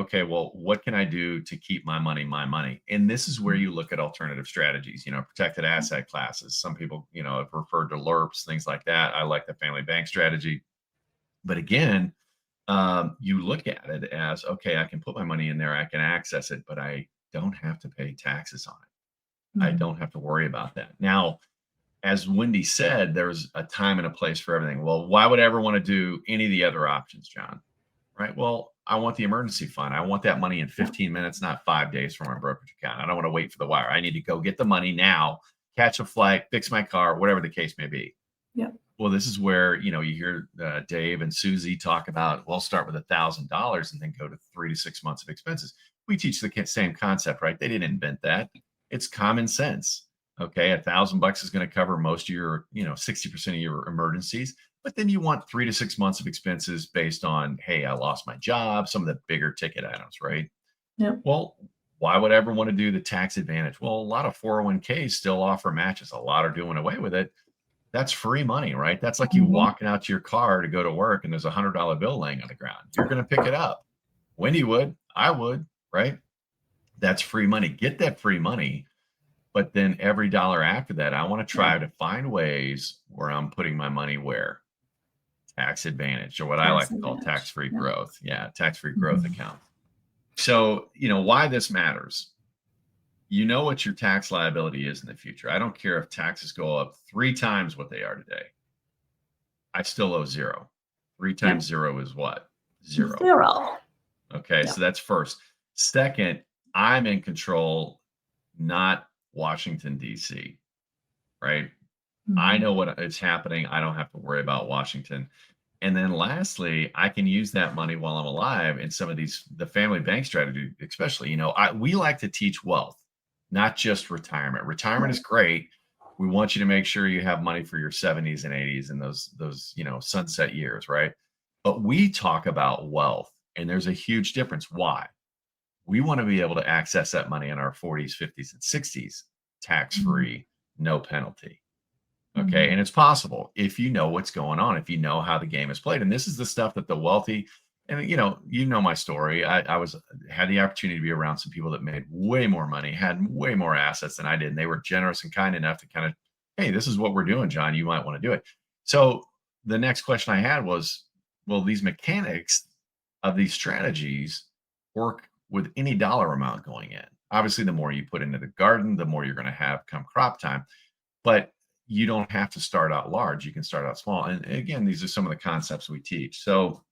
okay, well, what can I do to keep my money my money? And this is where you look at alternative strategies, protected asset classes. Some people, have referred to LERPs, things like that. I like the family bank strategy. But again, you look at it as, okay, I can put my money in there, I can access it, but I don't have to pay taxes on it. I Mhm. don't have to worry about that. Now, as Wendy said, there's a time and a place for everything. Well, why would I ever want to do any of the other options, John? Right. Well, I want the emergency fund. I want that money in Yeah. 15 minutes, not 5 days from my brokerage account. I don't want to wait for the wire. I need to go get the money now, catch a flight, fix my car, whatever the case may be. Yeah. Well, this is where, you hear Dave and Susie talk about, well, start with $1,000 and then go to 3 to 6 months of expenses. We teach the same concept, right? They didn't invent that. It's common sense. Okay. $1,000 is going to cover most of your, 60% of your emergencies. But then you want 3 to 6 months of expenses based on, hey, I lost my job, some of the bigger ticket items, right? Yeah. Well, why would I ever want to do the tax advantage? Well, a lot of 401ks still offer matches. A lot are doing away with it. That's free money, right? That's like you Mhm. walking out to your car to go to work and there's $100 bill laying on the ground. You're going to pick it up. Wendy would, I would, right? That's free money. Get that free money. But then every dollar after that, I want to Yeah. try to find ways where I'm putting my money where tax advantage, or what I Tax like to call advantage. tax-free Yeah. growth. Yeah, tax-free growth Mhm. account. So, why this matters. You know what your tax liability is in the future. I don't care if taxes go up 3 times what they are today. I still owe zero. Three Yeah. times zero is what? Zero. 0. Okay, Yeah. so that's first. Second, I'm in control, not Washington, D.C., right? I Mhm. know what is happening. I don't have to worry about Washington. And then lastly, I can use that money while I'm alive in some of the family bank strategy, especially, we like to teach wealth, not just retirement. Retirement is Right. great. We want you to make sure you have money for your 70s and 80s and those, sunset years, right? But we talk about wealth and there's a huge difference. Why? We want to be able to access that money in our 40s, 50s, and 60s, tax Mhm. free, no penalty. Okay. Mhm. And it's possible if you know what's going on, if you know how the game is played. And this is the stuff that the wealthy, and you know my story. I had the opportunity to be around some people that made way more money, had way more assets than I did. And they were generous and kind enough to kind of, hey, this is what we're doing, John. You might want to do it. So the next question I had was, well, these mechanics of these strategies work with any dollar amount going in. Obviously, the more you put into the garden, the more you're going to have come crop time. But you don't have to start out large. You can start out small. And again, these are some of the concepts we teach. So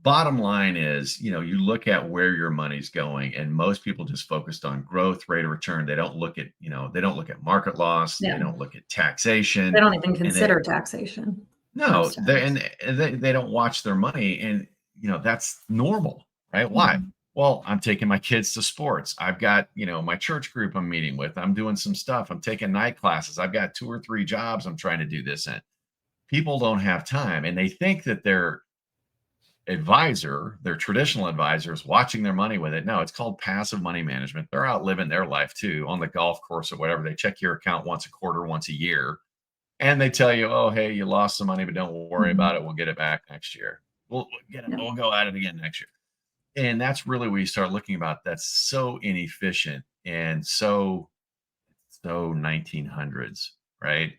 bottom line is, you look at where your money's going, and most people just focused on growth, rate of return. They don't look at, they don't look at market loss. They Yeah. don't look at They taxation. don't even And they consider taxation no, most they times. and they don't watch their money, and that's normal, right? Why? Mhm. Well, I'm taking my kids to sports. I've got, my church group I'm meeting with. I'm doing some stuff. I'm taking night classes. I've got 2 or 3 jobs I'm trying to do this in. People don't have time, and they think that their advisor, their traditional advisor, is watching their money with it. No, it's called passive money management. They're out living their life too on the golf course or whatever. They check your account once a quarter, once a year, and they tell you, "Oh, hey, you lost some money, but don't worry about Mhm. it. We'll get it back next year. We'll get it. Yeah. We'll go at it again next year." And that's really where you start looking about. That's so inefficient and so 1900s, right?